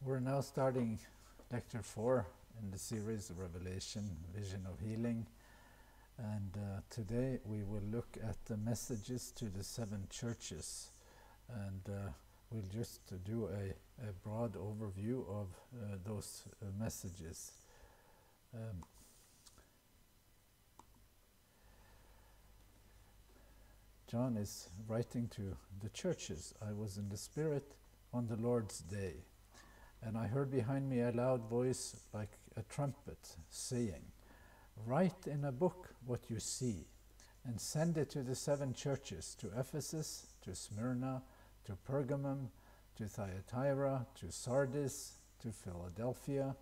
We're now starting Lecture 4 in the series of Revelation, Vision of Healing. And today we will look at the messages to the 7 churches. And we'll just do a broad overview of those messages. John is writing to the churches. I was in the Spirit on the Lord's day, and I heard behind me a loud voice like a trumpet saying, "Write in a book what you see, and send it to the 7 churches, to Ephesus, to Smyrna, to Pergamum, to Thyatira, to Sardis, to Philadelphia,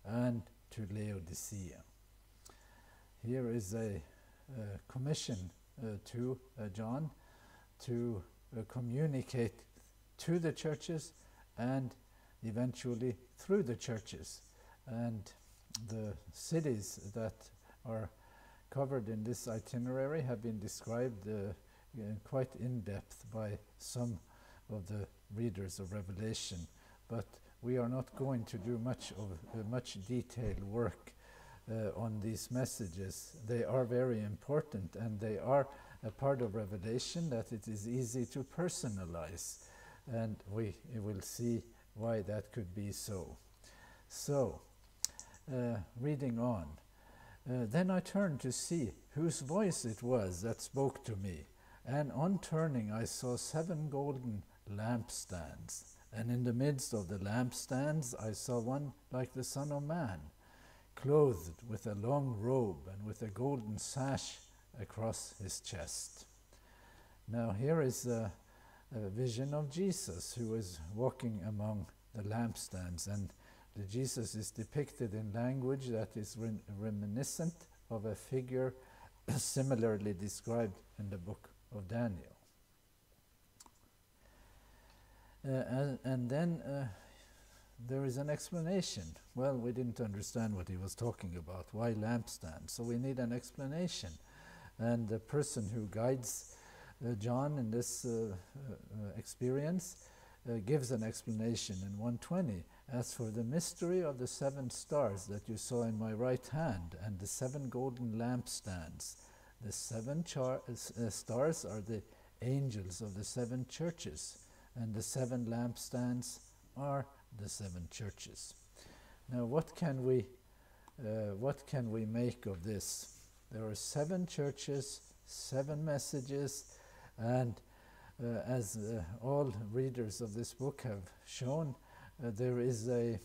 and to Laodicea." Here is a commission to John to communicate to the churches and eventually through the churches. And the cities that are covered in this itinerary have been described quite in depth by some of the readers of Revelation, but we are not going to do much detailed work on these messages. They are very important, and they are a part of Revelation that it is easy to personalize, and we will see why that could be so. So, reading on. Then I turned to see whose voice it was that spoke to me, and on turning I saw 7 golden lampstands, and in the midst of the lampstands I saw one like the Son of Man, clothed with a long robe and with a golden sash across his chest. Now here is a vision of Jesus, who is walking among the lampstands, and Jesus is depicted in language that is reminiscent of a figure similarly described in the book of Daniel. And then there is an explanation. Well, we didn't understand what he was talking about. Why lampstand? So we need an explanation. And the person who guides John in this experience gives an explanation in 120. "As for the mystery of the 7 stars that you saw in my right hand, and the 7 golden lampstands, the 7 stars are the angels of the 7 churches, and the 7 lampstands are the 7 churches." Now, what can we make of this? There are 7 churches, 7 messages, and as all readers of this book have shown, there is a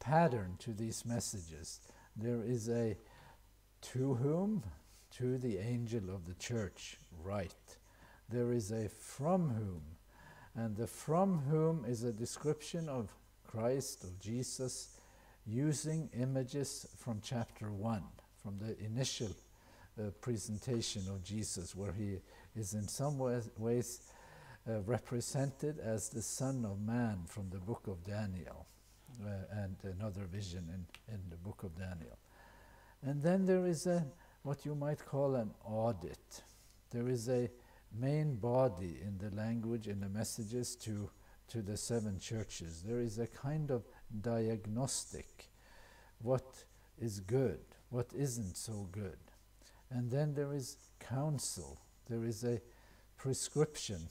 pattern to these messages. There is a "to whom," to the angel of the church, write. There is a "from whom," and the "from whom" is a description of Christ, of Jesus, using images from chapter 1, from the initial presentation of Jesus, where he is in some ways represented as the Son of Man from the book of Daniel, and another vision in the book of Daniel. And then there is what you might call an audit. There is a main body in the language, in the messages to the 7 churches. There is a kind of diagnostic. What is good? What isn't so good? And then there is counsel. There is a prescription,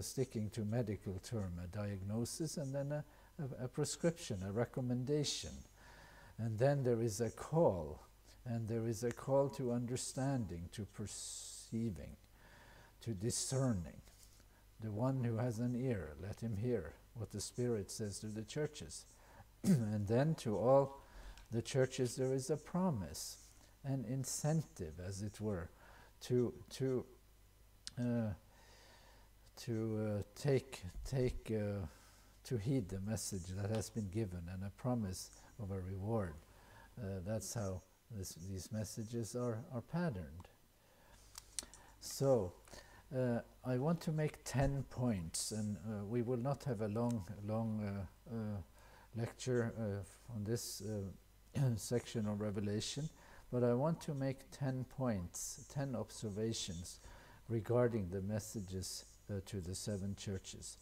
sticking to medical term, a diagnosis, and then a prescription, a recommendation. And then there is a call, and there is a call to understanding, to perceiving, to discerning. The one who has an ear, let him hear what the Spirit says to the churches. And then to all the churches there is a promise, an incentive, as it were, to heed the message that has been given, and a promise of a reward. That's how these messages are patterned. So I want to make 10 points, and we will not have a long lecture on this section of Revelation, but I want to make 10 points, 10 observations regarding the messages to the 7 churches.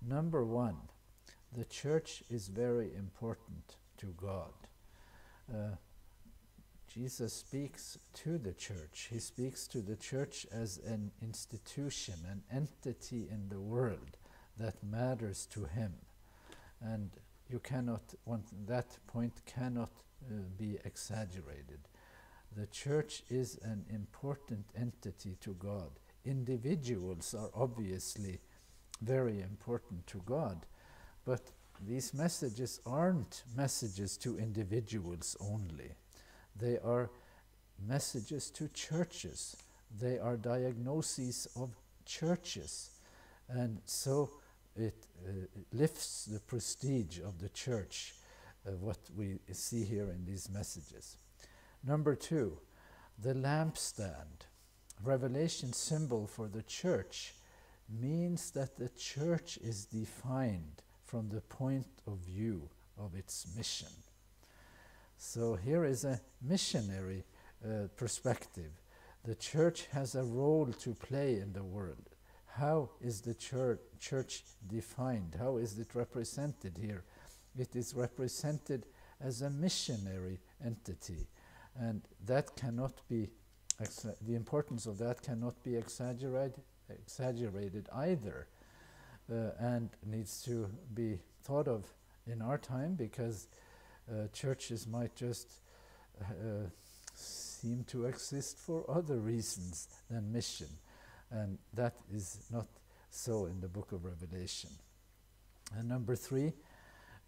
Number 1, The church is very important to God. Jesus speaks to the church. He speaks to the church as an institution, an entity in the world that matters to him. And you cannot, that point cannot be exaggerated. The church is an important entity to God. Individuals are obviously very important to God, but these messages aren't messages to individuals only. They are messages to churches. They are diagnoses of churches. And so it lifts the prestige of the church, what we see here in these messages. Number 2, the lampstand. Revelation symbol for the church means that the church is defined from the point of view of its mission. So here is a missionary perspective. The church has a role to play in the world. How is the church defined? How is it represented here? It is represented as a missionary entity, and that cannot be, the importance of that cannot be exaggerated either, and needs to be thought of in our time, because churches might just seem to exist for other reasons than mission, and that is not so in the book of Revelation. And number 3,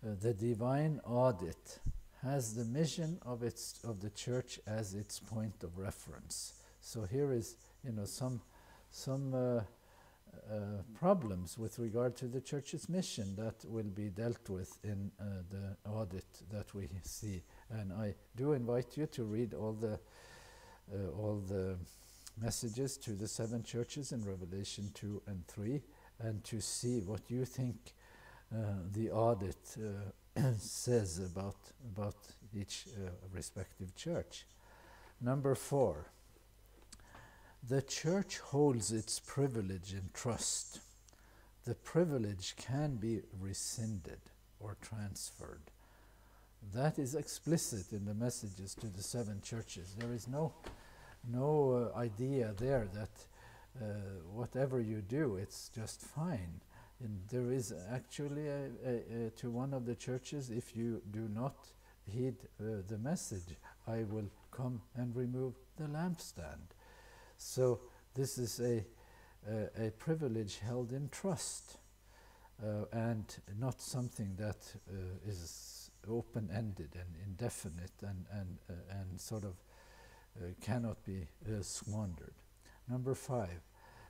the divine audit has the mission of the church as its point of reference. So here is, some problems with regard to the church's mission that will be dealt with in the audit that we see. And I do invite you to read all the messages to the 7 churches in Revelation 2 and 3, and to see what you think the audit says about each respective church. Number 4, the church holds its privilege in trust. The privilege can be rescinded or transferred. That is explicit in the messages to the 7 churches. There is no idea there that whatever you do, it's just fine. And there is actually to one of the churches, if you do not heed the message, I will come and remove the lampstand. So this is a privilege held in trust, and not something that is open-ended and indefinite and sort of cannot be squandered. Number 5,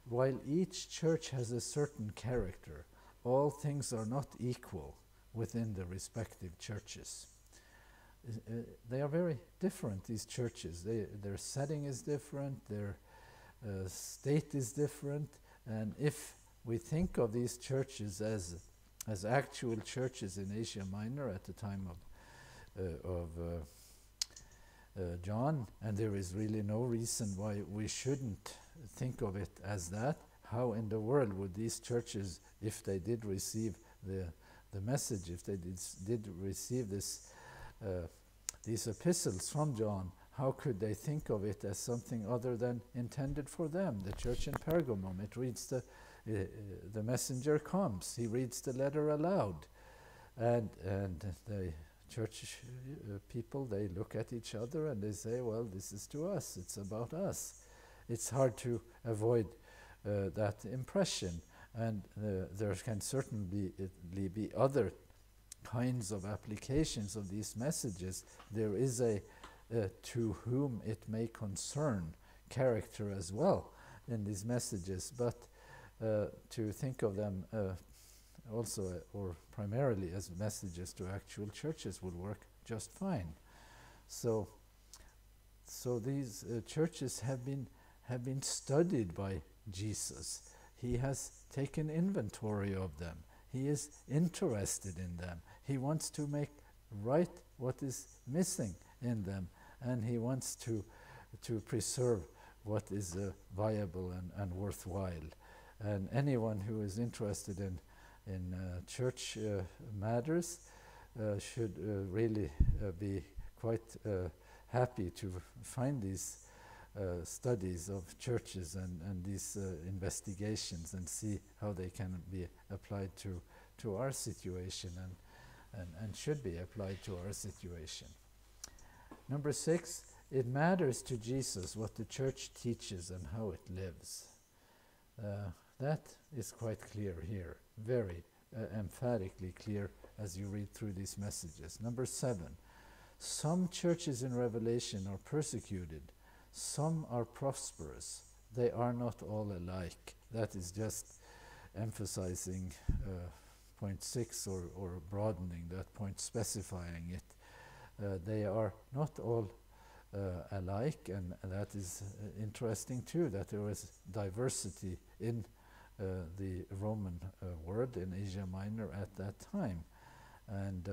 while each church has a certain character, all things are not equal within the respective churches. They are very different, these churches. Their setting is different, their state is different, and if we think of these churches as actual churches in Asia Minor at the time of John, and there is really no reason why we shouldn't think of it as that. How in the world would these churches, if they did receive the message, if they did receive these epistles from John, how could they think of it as something other than intended for them? The church in Pergamum, it reads the messenger comes, he reads the letter aloud, and the church people, they look at each other and they say, well, this is to us, it's about us. It's hard to avoid that impression, and there can certainly be other kinds of applications of these messages. There is a to whom it may concern character as well in these messages, but to think of them also or primarily as messages to actual churches would work just fine. So these churches have been studied by Jesus. He has taken inventory of them. He is interested in them. He wants to make right what is missing in them, and he wants to preserve what is viable and worthwhile. And anyone who is interested church matters should really be quite happy to find these studies of churches and these investigations and see how they can be applied to our situation and should be applied to our situation. Number 6, it matters to Jesus what the church teaches and how it lives. That is quite clear here, very emphatically clear as you read through these messages. Number 7, some churches in Revelation are persecuted, some are prosperous. They are not all alike. That is just emphasizing point 6 or broadening that point, specifying it. They are not all alike, and that is interesting too, that there was diversity in the Roman world in Asia Minor at that time, and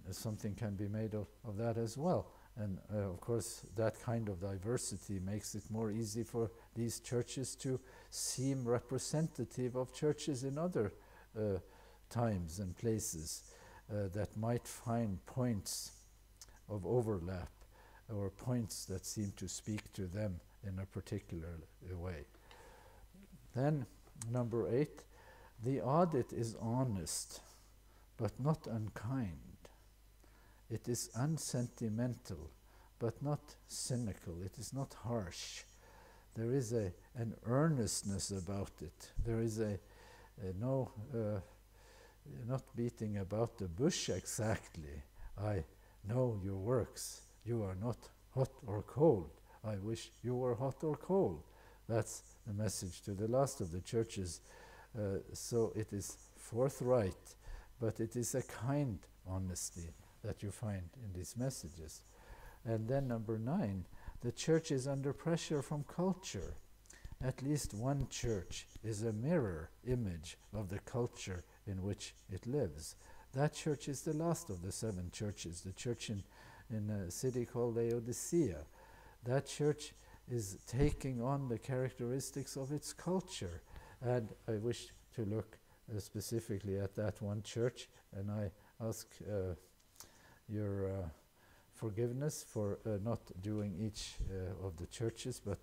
something can be made of that as well. And of course that kind of diversity makes it more easy for these churches to seem representative of churches in other times and places that might find points of overlap or points that seem to speak to them in a particular way. Then number 8, the audit is honest but not unkind. It is unsentimental but not cynical. It is not harsh. There is an earnestness about it. There is not beating about the bush exactly. I know your works. You are not hot or cold. I wish you were hot or cold. That's the message to the last of the churches. So it is forthright, but it is a kind honesty that you find in these messages. And then number 9, the church is under pressure from culture. At least one church is a mirror image of the culture in which it lives. That church is the last of the 7 churches, the church in a city called Laodicea. That church is taking on the characteristics of its culture. And I wish to look specifically at that one church, and I ask your forgiveness for not doing each of the churches, but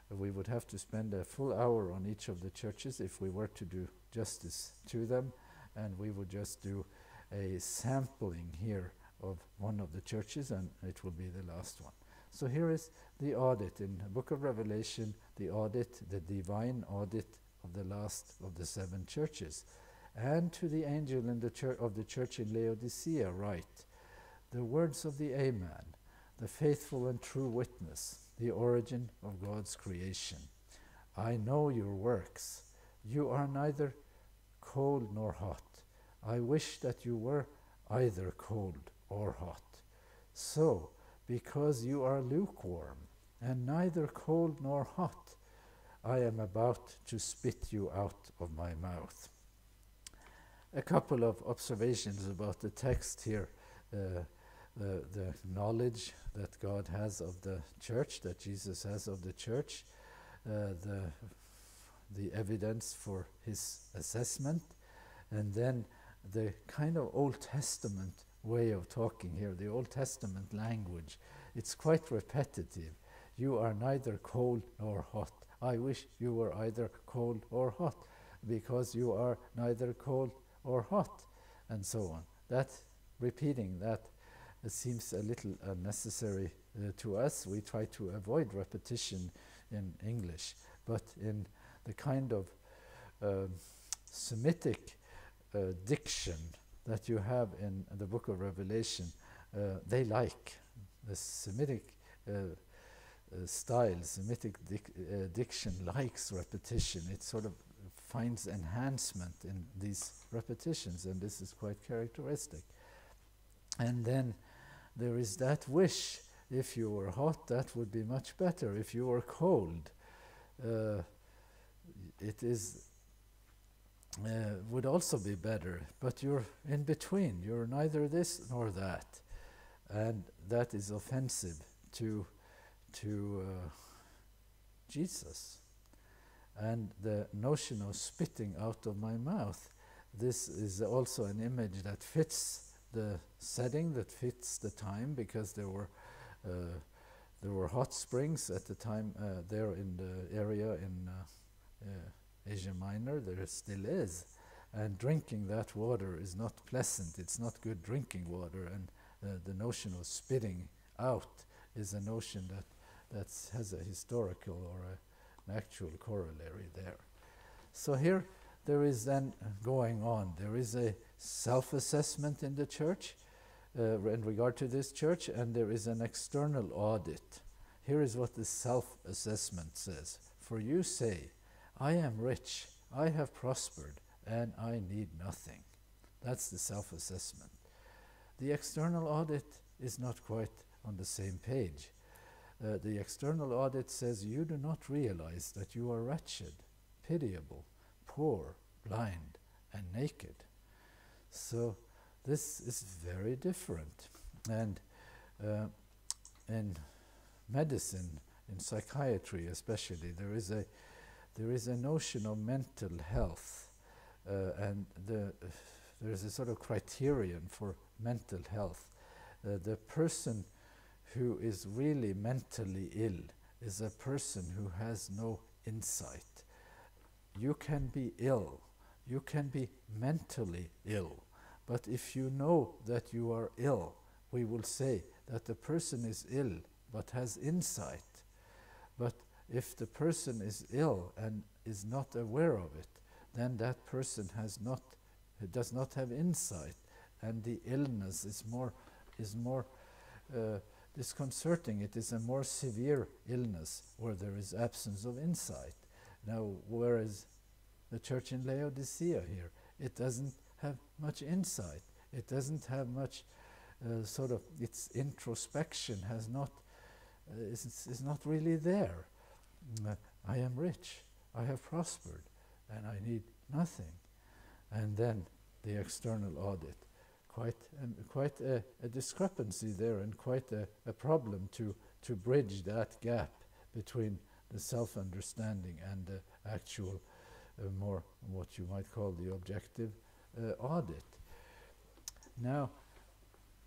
we would have to spend a full hour on each of the churches if we were to do justice to them, and we would just do a sampling here of one of the churches, and it will be the last one. So here is the audit in the book of Revelation, the audit, the divine audit of the last of the 7 churches. And to the angel in the of the church in Laodicea write, the words of the Amen, the faithful and true witness, the origin of God's creation. I know your works. You are neither cold nor hot. I wish that you were either cold or hot. So, because you are lukewarm and neither cold nor hot, I am about to spit you out of my mouth. A couple of observations about the text here. The knowledge that God has of the church, that Jesus has of the church, the evidence for his assessment, and then the kind of Old Testament way of talking here, the Old Testament language. It's quite repetitive. You are neither cold nor hot. I wish you were either cold or hot, because you are neither cold or hot, and so on. That, repeating that, it seems a little unnecessary to us. We try to avoid repetition in English, but in the kind of Semitic diction that you have in the book of Revelation, they like the Semitic style. Semitic diction likes repetition. It sort of finds enhancement in these repetitions, and this is quite characteristic. And then there is that wish. If you were hot, that would be much better. If you were cold, it is would also be better. But you're in between. You're neither this nor that, and that is offensive to Jesus. And the notion of spitting out of my mouth, this is also an image that fits the setting, that fits the time, because there were hot springs at the time there in the area in Asia Minor. There still is, and drinking that water is not pleasant. It's not good drinking water, and the notion of spitting out is a notion that has a historical or an actual corollary there. So here there is then going on, there is a self-assessment in the church in regard to this church, and there is an external audit. Here is what the self-assessment says. For you say, I am rich, I have prospered, and I need nothing. That's the self-assessment. The external audit is not quite on the same page. The external audit says you do not realize that you are wretched, pitiable, poor, blind, and naked. So this is very different. And in medicine, in psychiatry especially, there is a notion of mental health, and there is a sort of criterion for mental health. The person who is really mentally ill is a person who has no insight. You can be ill, you can be mentally ill, but if you know that you are ill, we will say that the person is ill but has insight. But if the person is ill and is not aware of it, then that person does not have insight, and the illness is more disconcerting. It is a more severe illness where there is absence of insight. Now, whereas the church in Laodicea here, it doesn't have much insight. It doesn't have much its introspection is not really there. I am rich, I have prospered, and I need nothing. And then the external audit. Quite a discrepancy there, and quite a problem to bridge that gap between the self-understanding and the actual more what you might call the objective audit. Now,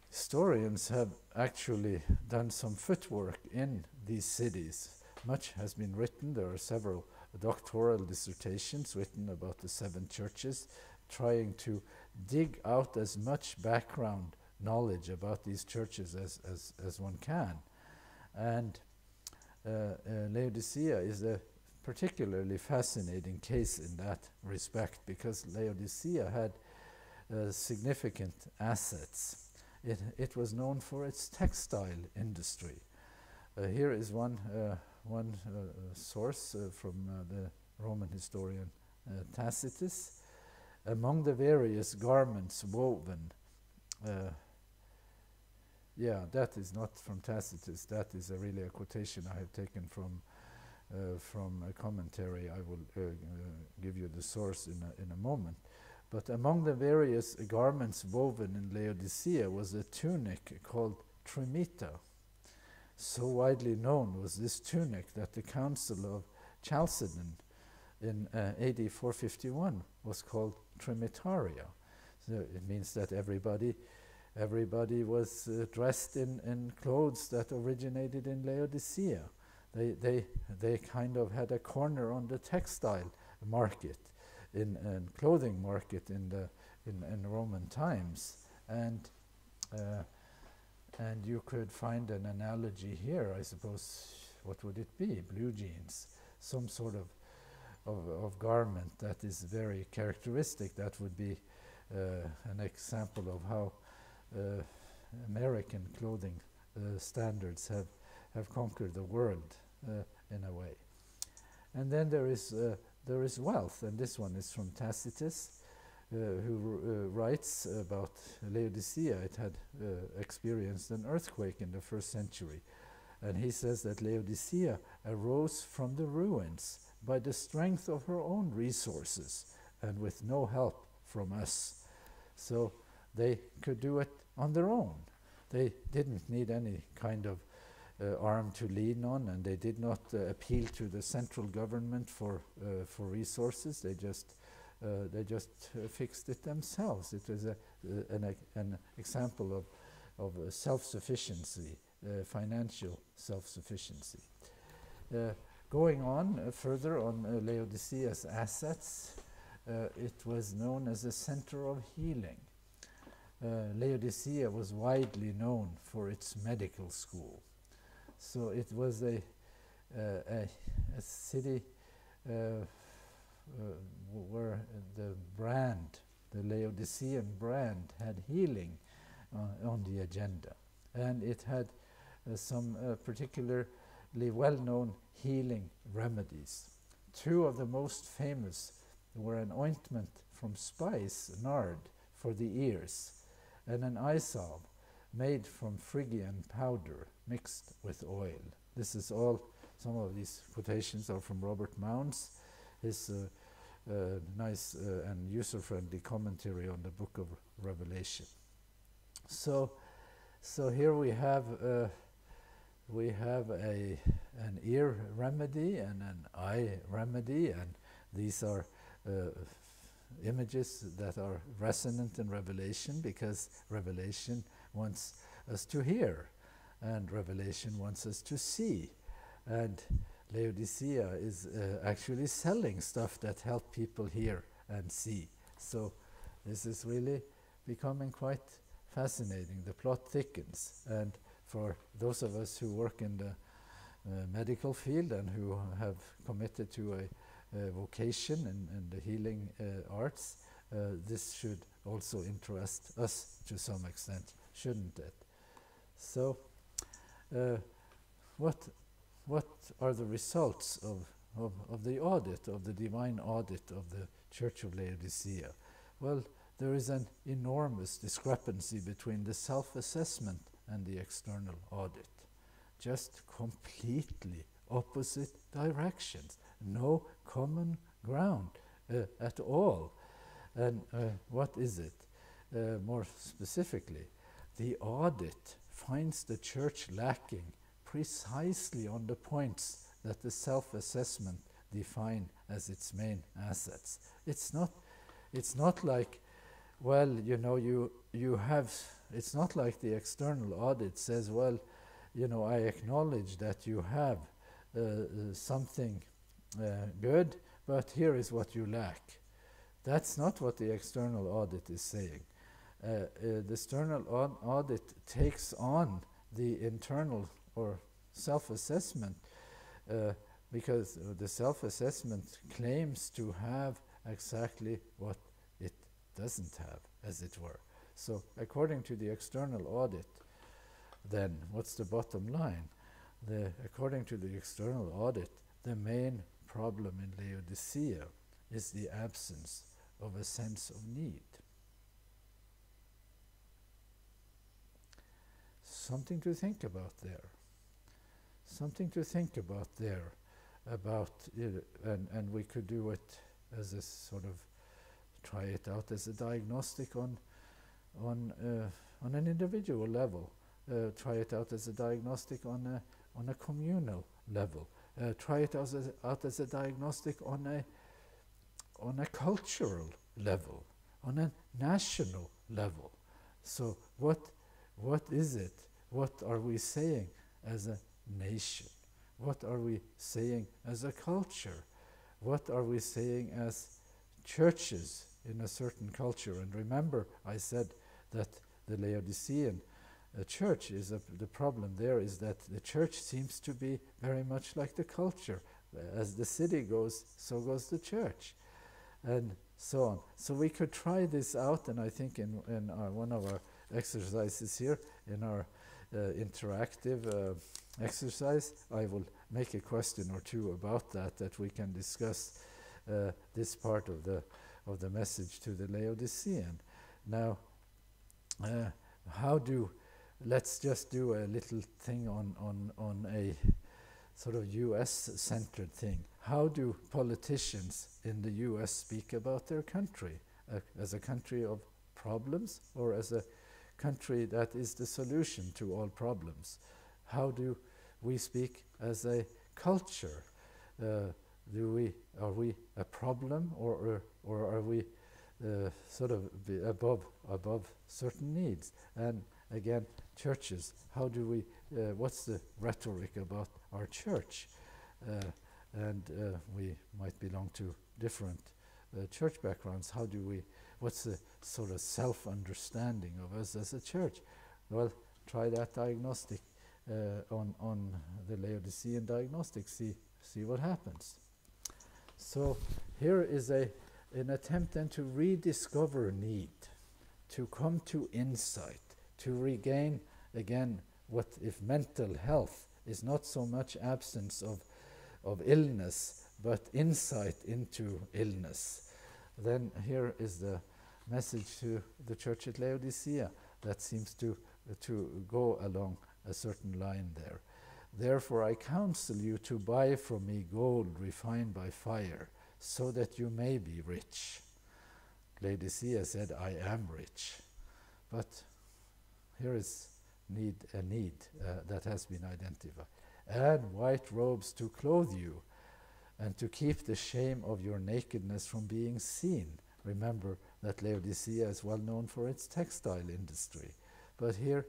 historians have actually done some footwork in these cities. Much has been written. There are several doctoral dissertations written about the 7 churches, trying to dig out as much background knowledge about these churches as one can. And Laodicea is a particularly fascinating case in that respect, because Laodicea had significant assets. It was known for its textile industry. Here is one source from the Roman historian Tacitus. Among the various garments woven, that is not from Tacitus, that is really a quotation I have taken from a commentary. I will give you the source in a moment. But among the various garments woven in Laodicea was a tunic called trimita. So widely known was this tunic that the Council of Chalcedon in AD 451 was called trimitaria. So it means that everybody was dressed in clothes that originated in Laodicea. They kind of had a corner on the textile market, in clothing market in Roman times, and you could find an analogy here. I suppose, what would it be? Blue jeans, some sort of garment that is very characteristic. That would be an example of how American clothing standards have conquered the world in a way. And then there is wealth, and this one is from Tacitus, who writes about Laodicea. It had experienced an earthquake in the 1st century, and he says that Laodicea arose from the ruins by the strength of her own resources and with no help from us. So they could do it on their own. They didn't need any kind of arm to lean on, and they did not appeal to the central government for resources. They just fixed it themselves. It was an example of self-sufficiency, financial self-sufficiency. Going on further on Laodicea's assets, it was known as a center of healing. Laodicea was widely known for its medical school. So it was a city where the brand, the Laodicean brand, had healing on the agenda. And it had some particularly well-known healing remedies. Two of the most famous were an ointment from spice, nard, for the ears, and an eye salve made from Phrygian powder mixed with oil. This is all, some of these quotations are from Robert Mounds, his nice and user-friendly commentary on the Book of Revelation. So here we have an ear remedy and an eye remedy, and these are images that are resonant in Revelation, because Revelation wants us to hear and Revelation wants us to see. And Laodicea is actually selling stuff that help people hear and see. So this is really becoming quite fascinating. The plot thickens, and for those of us who work in the medical field and who have committed to a vocation in the healing arts, this should also interest us to some extent, shouldn't it? So what are the results of the audit, of the divine audit of the Church of Laodicea? Well, there is an enormous discrepancy between the self-assessment and the external audit. Just completely opposite directions. No common ground at all. And what is it? More specifically, the audit finds the church lacking precisely on the points that the self-assessment define as its main assets. It's not like, well, you know, you have, it's not like the external audit says, well, you know, I acknowledge that you have something good, but here is what you lack. That's not what the external audit is saying. The external audit takes on the internal or self-assessment because the self-assessment claims to have exactly what it doesn't have, as it were. So according to the external audit, then what's the bottom line? According to the external audit, the main problem in Laodicea is the absence of a sense of need. Something to think about there. Something to think about there, about it, and we could do it as a sort of, try it out as a diagnostic on an individual level. Try it out as a diagnostic on a communal level. Try it out as a diagnostic on a cultural level, on a national level. So what is it? What are we saying as a nation? What are we saying as a culture? What are we saying as churches in a certain culture? And remember, I said that the Laodicean church is the problem there is that the church seems to be very much like the culture. As the city goes, so goes the church, and so on. So we could try this out, and I think in one of our exercises here, in our interactive exercise, I will make a question or two about that we can discuss this part of the message to the Laodicean. Now, let's just do a little thing on a sort of US-centered thing. How do politicians in the US speak about their country? As a country of problems, or as a country that is the solution to all problems? How do we speak as a culture. Are we a problem, or are we sort of above certain needs? And again, churches, how do we, what's the rhetoric about our church? And we might belong to different church backgrounds. How do we, what's the sort of self-understanding of us as a church? Well, try that diagnostic on the Laodicean diagnostic, see what happens. So here is an attempt then to rediscover need, to come to insight, to regain again what if mental health is not so much absence of illness, but insight into illness. Then here is the message to the church at Laodicea that seems to go along a certain line there. Therefore I counsel you to buy from me gold refined by fire, so that you may be rich. Laodicea said, I am rich. But here is a need that has been identified. And white robes to clothe you, and to keep the shame of your nakedness from being seen. Remember that Laodicea is well known for its textile industry. But here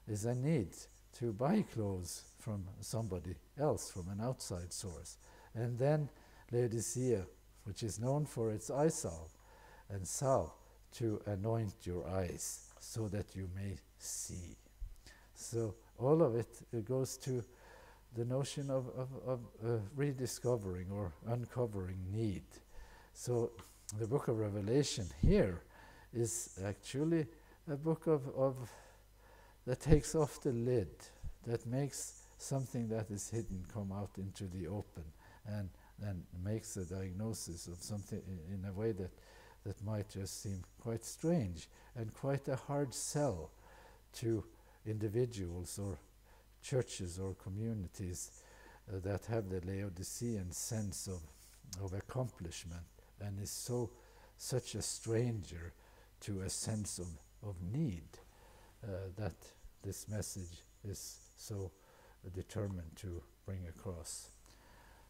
is a need to buy clothes from somebody else, from an outside source. And then Laodicea, which is known for its eye salve, and salve to anoint your eyes, so that you may see. So all of it goes to the notion of rediscovering or uncovering need. So the book of Revelation here is actually a book of that takes off the lid, that makes something that is hidden come out into the open, and makes a diagnosis of something in a way that might just seem quite strange and quite a hard sell to individuals or churches or communities that have the Laodicean sense of accomplishment, and is such a stranger to a sense of need that this message is so determined to bring across.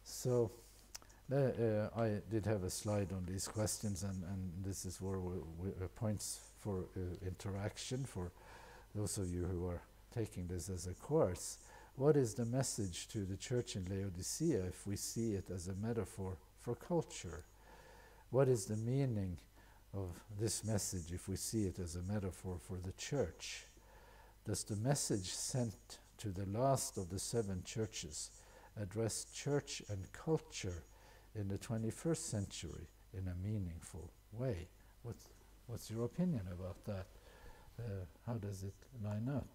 So I did have a slide on these questions, and this is where points for interaction for those of you who are taking this as a course. What is the message to the church in Laodicea if we see it as a metaphor for culture? What is the meaning of this message if we see it as a metaphor for the church? Does the message sent to the last of the 7 churches address church and culture in the 21st century in a meaningful way? What's your opinion about that? How does it line up?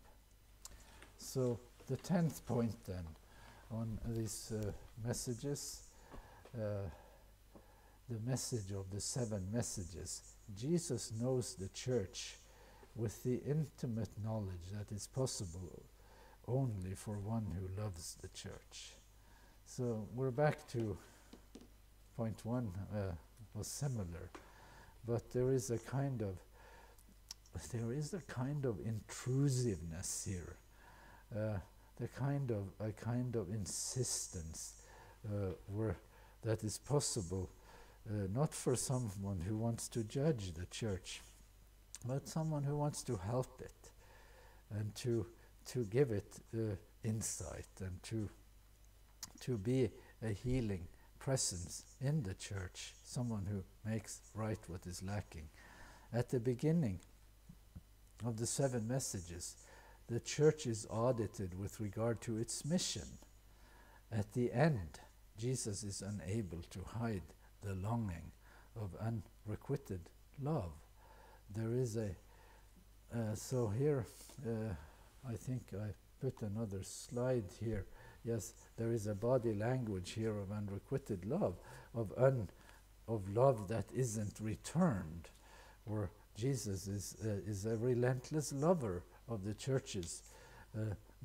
So the 10th point then on these messages, the message of the 7 messages. Jesus knows the church with the intimate knowledge that is possible only for one who loves the church. So we're back to point 1, was similar, but there is a kind of intrusiveness here, a kind of insistence where that is possible, not for someone who wants to judge the church, but someone who wants to help it and to give it insight, and to be a healing presence in the church, someone who makes right what is lacking. At the beginning of the 7 messages, the church is audited with regard to its mission. At the end, Jesus is unable to hide the longing of unrequited love. There is so here, I think I put another slide here. Yes, there is a body language here of unrequited love, of love that isn't returned, where Jesus is a relentless lover of the churches,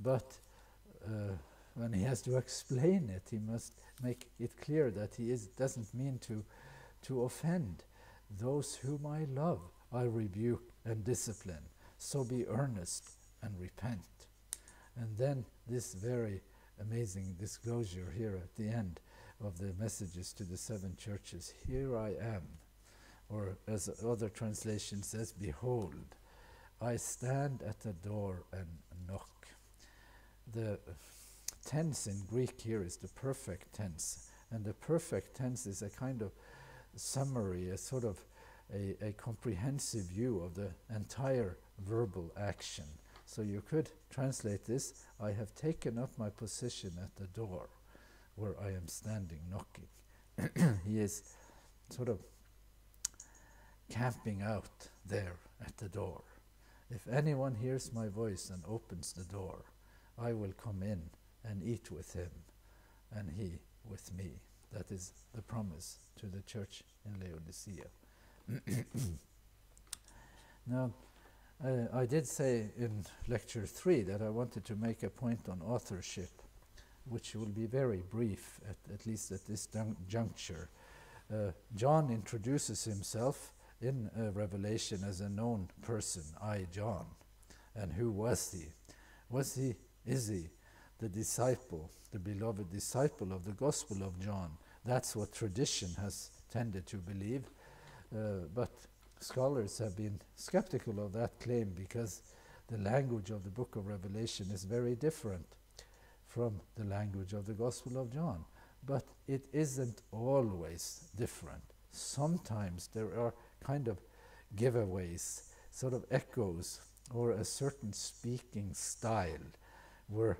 but when he has to explain it, he must make it clear that he doesn't mean to offend. Those whom I love, I rebuke and discipline. So be earnest and repent. And then this very amazing disclosure here at the end of the messages to the 7 churches. Here I am, or as other translation says, behold, I stand at the door and knock. The tense in Greek here is the perfect tense, and the perfect tense is a kind of summary, a sort of a comprehensive view of the entire verbal action. So you could translate this, I have taken up my position at the door where I am standing knocking. He is sort of camping out there at the door. If anyone hears my voice and opens the door, I will come in and eat with him, and he with me. That is the promise to the church in Laodicea. Now, I did say in lecture 3 that I wanted to make a point on authorship, which will be very brief, at least at this juncture. John introduces himself in Revelation as a known person, I, John. And who was he? Is he the disciple, the beloved disciple of the Gospel of John? That's what tradition has tended to believe. But scholars have been skeptical of that claim because the language of the book of Revelation is very different from the language of the Gospel of John. But it isn't always different. Sometimes there are kind of giveaways, sort of echoes, or a certain speaking style where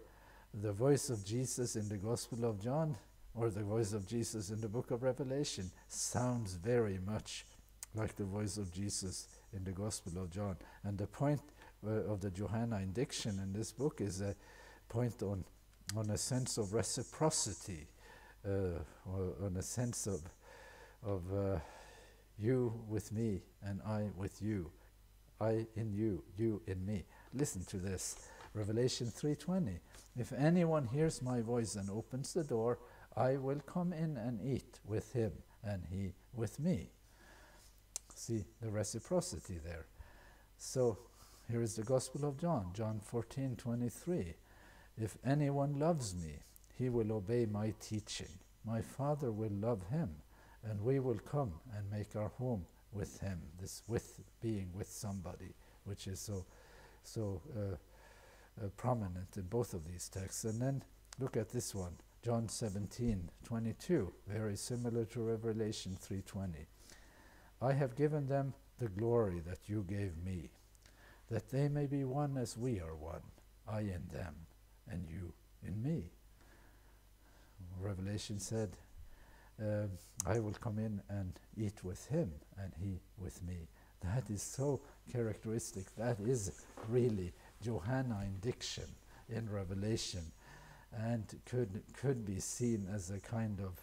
the voice of Jesus in the Gospel of John or the voice of Jesus in the book of Revelation sounds very much like the voice of Jesus in the Gospel of John. And the point of the Johannine diction in this book is a point on a sense of reciprocity, or on a sense of you with me and I with you, I in you, you in me. Listen to this, Revelation 3:20. If anyone hears my voice and opens the door, I will come in and eat with him and he with me. See the reciprocity there. So here is the Gospel of John, John 14:23. If anyone loves me, he will obey my teaching. My Father will love him, and we will come and make our home with him. This with, being with somebody, which is so prominent in both of these texts. And then look at this one, John 17:22, very similar to Revelation 3:20. I have given them the glory that you gave me, that they may be one as we are one, I in them, and you in me. Revelation said, I will come in and eat with him, and he with me. That is so characteristic. That is really Johannine diction in Revelation, and could be seen as a kind of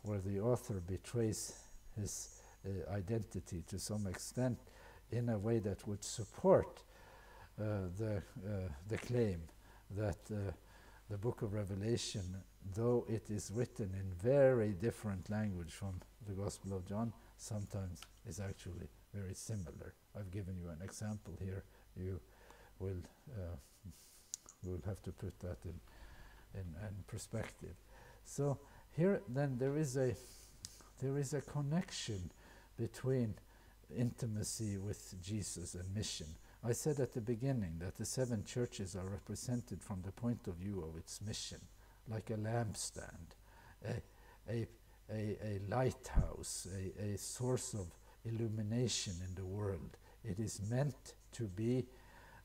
where the author betrays his identity to some extent in a way that would support the claim that the book of Revelation, though it is written in very different language from the Gospel of John, sometimes is actually very similar. I've given you an example here. You will have to put that in perspective. So here then there is a connection between intimacy with Jesus and mission. I said at the beginning that the 7 churches are represented from the point of view of its mission, like a lampstand, a lighthouse, a source of illumination in the world. It is meant to be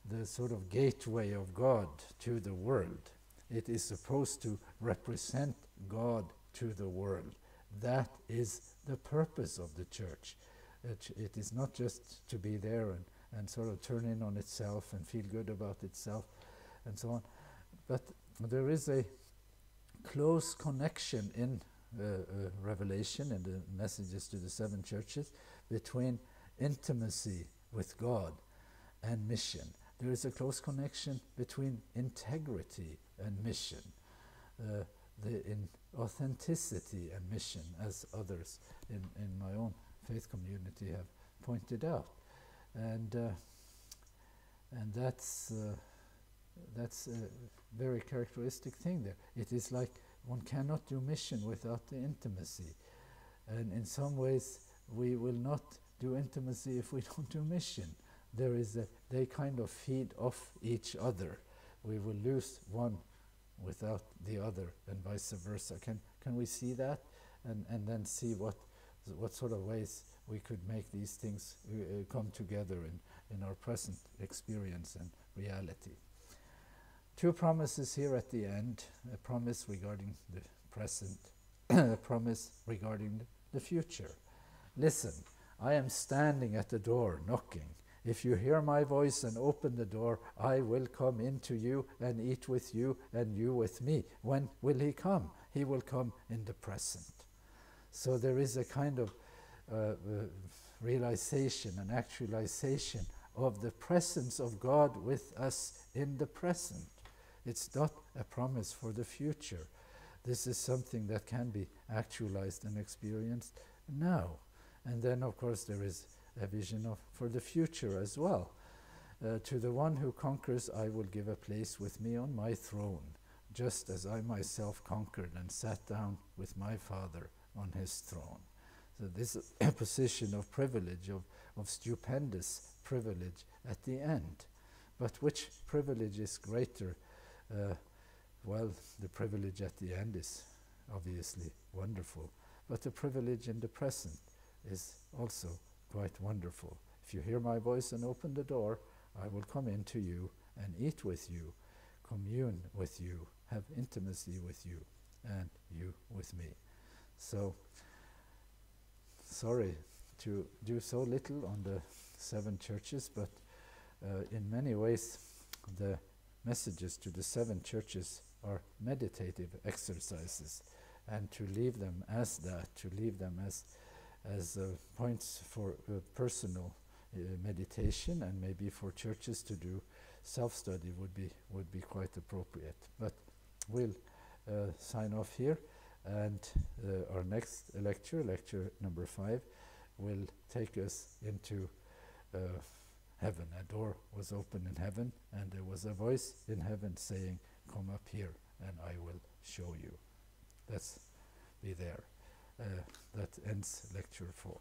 the sort of gateway of God to the world. It is supposed to represent God to the world. That is the purpose of the church. It is not just to be there and sort of turn in on itself and feel good about itself and so on. But there is a close connection in Revelation and the messages to the 7 churches between intimacy with God and mission. There is a close connection between integrity and mission, in authenticity and mission, as others in my own faith community have pointed out. And that's That's a very characteristic thing there. It is like one cannot do mission without the intimacy. And in some ways, we will not do intimacy if we don't do mission. They kind of feed off each other. We will lose one without the other, and vice versa. Can we see that, and then see what sort of ways we could make these things come together in our present experience and reality. Two promises here at the end: a promise regarding the present, a promise regarding the future. Listen, I am standing at the door knocking. If you hear my voice and open the door, I will come into you and eat with you and you with me. When will he come? He will come in the present. So there is a kind of realization and actualization of the presence of God with us in the present. It's not a promise for the future. This is something that can be actualized and experienced now. And then, of course, there is a vision for the future as well. To the one who conquers, I will give a place with me on my throne, just as I myself conquered and sat down with my Father on his throne. So this is a position of privilege, of stupendous privilege at the end. But which privilege is greater? Well, the privilege at the end is obviously wonderful, but the privilege in the present is also quite wonderful. If you hear my voice and open the door, I will come into you and eat with you, commune with you, have intimacy with you, and you with me. So, sorry to do so little on the 7 churches, but in many ways the messages to the 7 churches are meditative exercises, and to leave them as that, to leave them as points for personal meditation, and maybe for churches to do self-study would be quite appropriate. But we'll sign off here, and our next lecture, lecture number 5, will take us into heaven. A door was open in heaven, and there was a voice in heaven saying, "Come up here, and I will show you." Let's be there. That ends lecture 4.